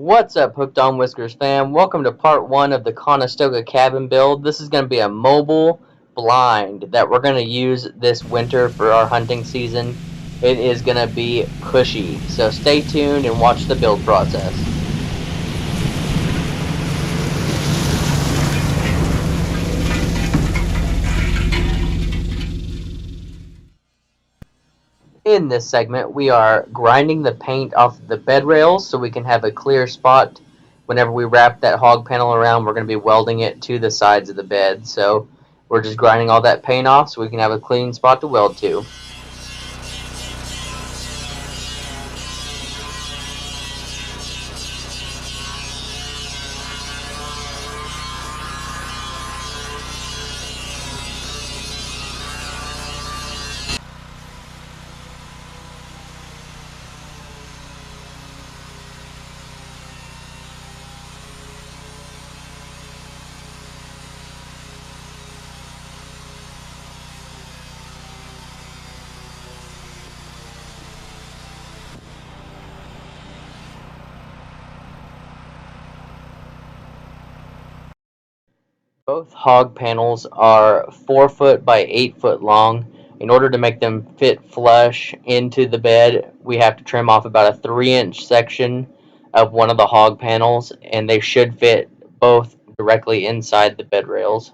What's up, Hooked on Whiskers fam? Welcome to part one of the Conestoga Cabin build. This is going to be a mobile blind that we're going to use this winter for our hunting season. It is going to be cushy, so stay tuned and watch the build process. In this segment, we are grinding the paint off the bed rails so we can have a clear spot. Whenever we wrap that hog panel around, we're going to be welding it to the sides of the bed. So we're just grinding all that paint off so we can have a clean spot to weld to. Both hog panels are 4 foot by 8 foot long. In order to make them fit flush into the bed, we have to trim off about a 3-inch section of one of the hog panels, and they should fit both directly inside the bed rails.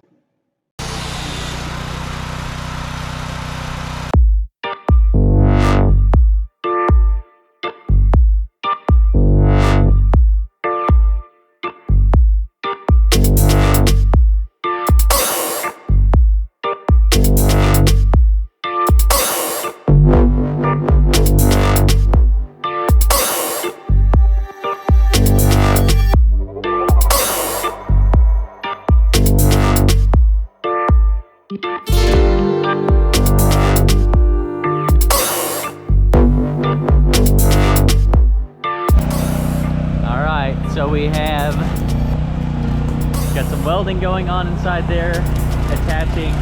So we have got some welding going on inside there, attaching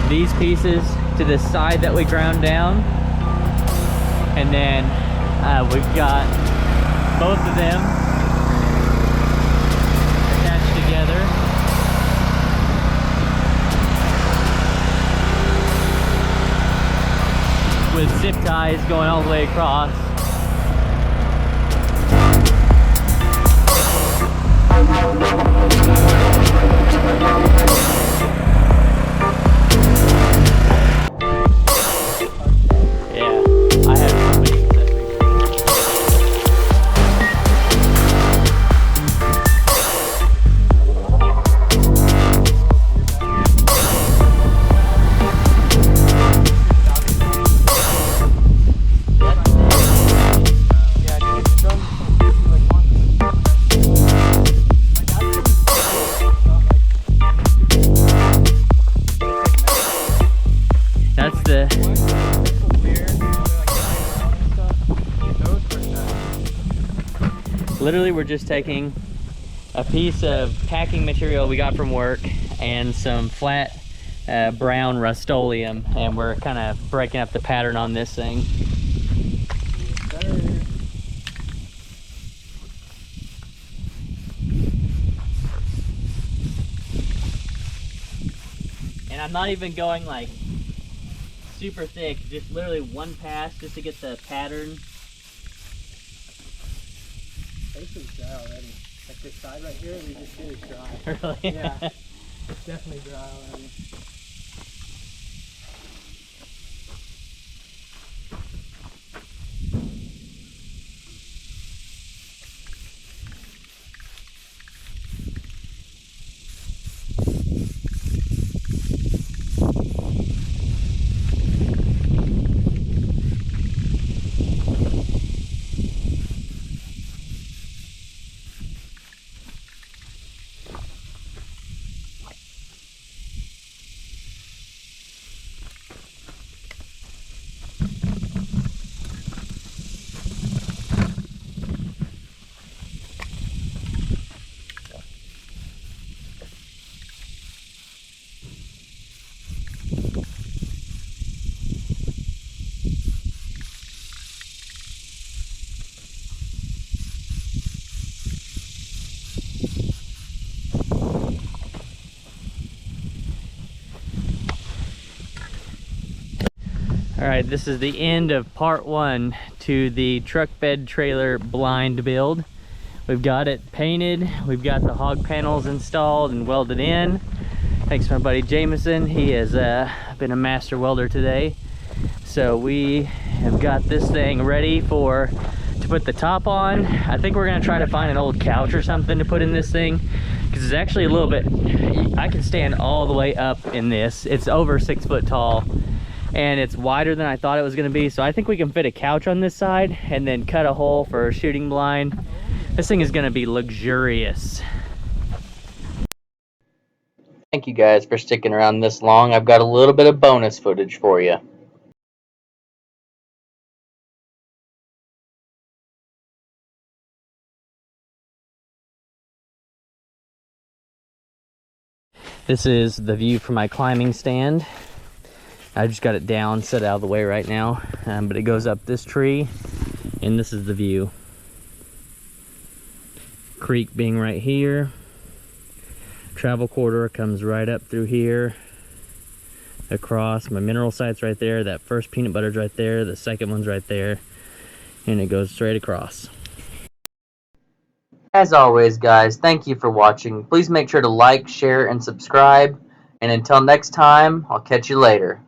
these pieces to the side that we ground down, and then we've got both of them attached together with zip ties going all the way across. Literally, we're just taking a piece of packing material we got from work and some flat brown Rust-Oleum, and we're kind of breaking up the pattern on this thing. And I'm not even going like super thick, just literally one pass just to get the pattern. It's dry already. Like this side right here, we just did is dry. Really? Yeah. It's definitely dry already. All right, this is the end of part 1 to the truck bed trailer blind build. We've got it painted, we've got the hog panels installed and welded in. Thanks to my buddy Jameson, he has been a master welder today. So we have got this thing ready to put the top on. I think we're gonna try to find an old couch or something to put in this thing, because it's actually a little bit, I can stand all the way up in this. It's over 6 foot tall and it's wider than I thought it was going to be, so I think we can fit a couch on this side and then cut a hole for a shooting blind. This thing is going to be luxurious. Thank you guys for sticking around this long. I've got a little bit of bonus footage for you. This is the view from my climbing stand. I just got it down, set out of the way right now, but it goes up this tree, and this is the view. Creek being right here. Travel corridor comes right up through here, across. My mineral site's right there. That first peanut butter's right there. The second one's right there, and it goes straight across. As always, guys, thank you for watching. Please make sure to like, share, and subscribe. And until next time, I'll catch you later.